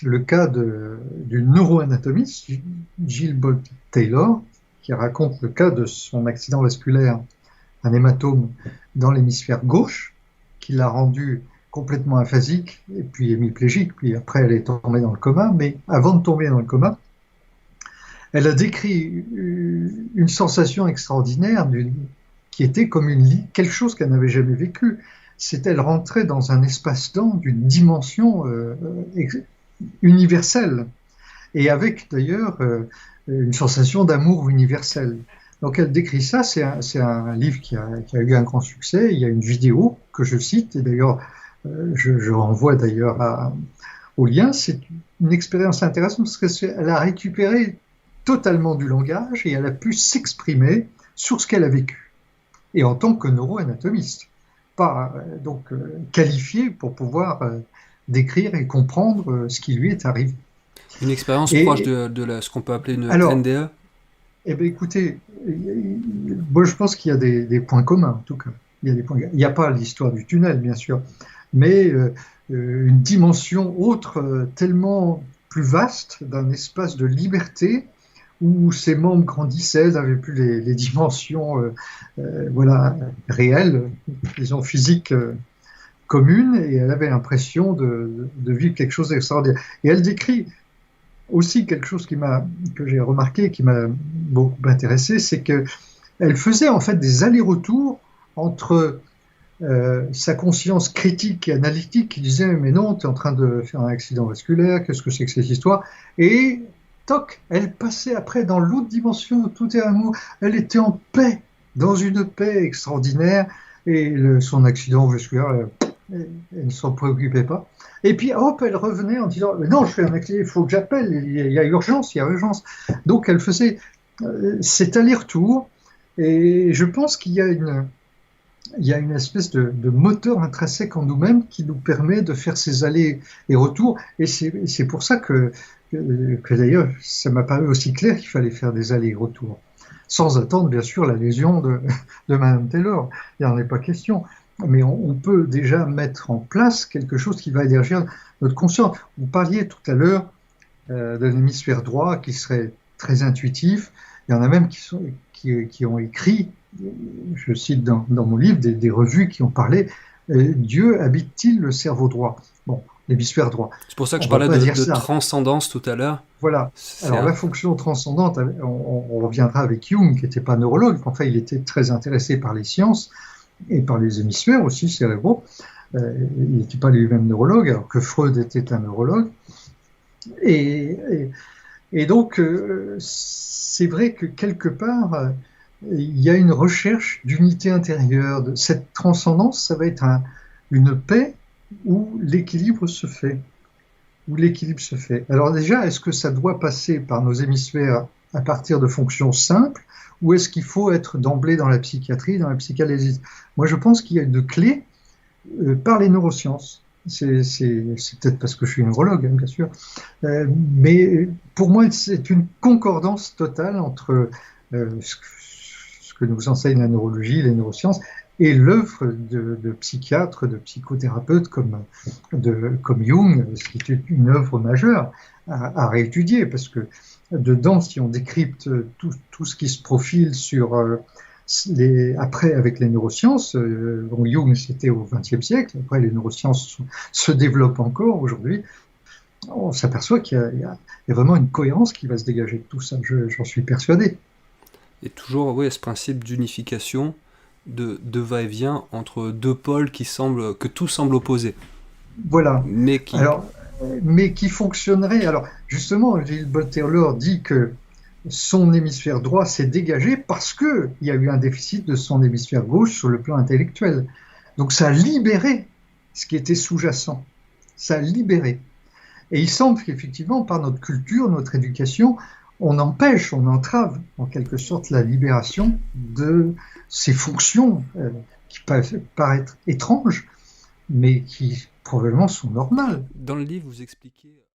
le cas d'une neuroanatomiste, Jill Bolte Taylor, qui raconte le cas de son accident vasculaire, un hématome dans l'hémisphère gauche, qui l'a rendue complètement aphasique et puis hémiplégique, puis après elle est tombée dans le coma, mais avant de tomber dans le coma, elle a décrit une sensation extraordinaire qui était comme quelque chose qu'elle n'avait jamais vécu. C'était elle rentrait dans un espace-temps d'une dimension universelle, et avec d'ailleurs une sensation d'amour universel. Donc elle décrit ça, c'est un livre qui a eu un grand succès, il y a une vidéo que je cite, et d'ailleurs je renvoie d'ailleurs au lien, c'est une expérience intéressante parce qu'elle a récupéré totalement du langage et elle a pu s'exprimer sur ce qu'elle a vécu, et en tant que neuroanatomiste, pas qualifiée pour pouvoir décrire et comprendre ce qui lui est arrivé. Une expérience proche de ce qu'on peut appeler une alors, NDE. eh bien, écoutez, moi je pense qu'il y a des points communs, en tout cas. Il n'y a pas l'histoire du tunnel, bien sûr, mais une dimension autre, tellement plus vaste, d'un espace de liberté où ses membres grandissaient, n'avaient plus les dimensions réelles, disons physiques communes, et elle avait l'impression de vivre quelque chose d'extraordinaire. Et elle décrit aussi quelque chose que j'ai remarqué, qui m'a beaucoup intéressé, c'est qu'elle faisait en fait des allers-retours entre sa conscience critique et analytique qui disait mais non, tu es en train de faire un accident vasculaire, qu'est-ce que c'est que cette histoire, et toc, elle passait après dans l'autre dimension où tout est amour, elle était en paix, dans une paix extraordinaire, et son accident vasculaire, elle ne s'en préoccupait pas. Et puis hop, elle revenait en disant non, je fais un accident, il faut que j'appelle, il y a urgence, il y a urgence. Donc elle faisait cet aller-retour, et je pense qu'il y a une espèce de moteur intrinsèque en nous-mêmes qui nous permet de faire ces allers et retours, et c'est pour ça que d'ailleurs ça m'a paru aussi clair qu'il fallait faire des allers et retours, sans attendre bien sûr la lésion de Madame Taylor, il n'y en est pas question. Mais on peut déjà mettre en place quelque chose qui va élargir notre conscience. Vous parliez tout à l'heure de l'hémisphère droit qui serait très intuitif. Il y en a même qui ont écrit, je cite dans mon livre, des revues qui ont parlé Dieu habite-t-il le cerveau droit? Bon, l'hémisphère droit. C'est pour ça que On je ne va parlais pas dire de ça. transcendance tout à l'heure. Voilà. Alors la fonction transcendante, on reviendra avec Jung, qui n'était pas neurologue. Enfin, il était très intéressé par les sciences et par les hémisphères aussi cérébraux. Il n'était pas lui-même neurologue, alors que Freud était un neurologue. Et donc, c'est vrai que quelque part, il y a une recherche d'unité intérieure. Cette transcendance, ça va être une paix où l'équilibre se fait. Alors déjà, est-ce que ça doit passer par nos hémisphères à partir de fonctions simples, ou est-ce qu'il faut être d'emblée dans la psychiatrie, dans la psychanalyse? Moi, je pense qu'il y a une clé par les neurosciences. C'est peut-être parce que je suis neurologue, hein, bien sûr. Mais pour moi, c'est une concordance totale entre ce que nous enseigne la neurologie, les neurosciences, et l'œuvre de psychiatres, de psychothérapeutes comme Jung, ce qui est une œuvre majeure à réétudier, parce que dedans, si on décrypte tout ce qui se profile sur après avec les neurosciences, Jung c'était au XXe siècle, après les neurosciences se développent encore aujourd'hui, on s'aperçoit qu'il y a vraiment une cohérence qui va se dégager de tout ça, j'en suis persuadé. Et toujours, oui, ce principe d'unification, de va-et-vient entre deux pôles que tout semble opposé. Voilà. Mais qui... Alors, mais qui fonctionnerait. Alors, justement, Gilles Bolter-Lor dit que son hémisphère droit s'est dégagé parce qu'il y a eu un déficit de son hémisphère gauche sur le plan intellectuel. Donc, ça a libéré ce qui était sous-jacent. Ça a libéré. Et il semble qu'effectivement, par notre culture, notre éducation, on empêche, on entrave en quelque sorte la libération de ces fonctions qui peuvent paraître étranges, mais qui probablement sont normales. Dans le livre, vous expliquez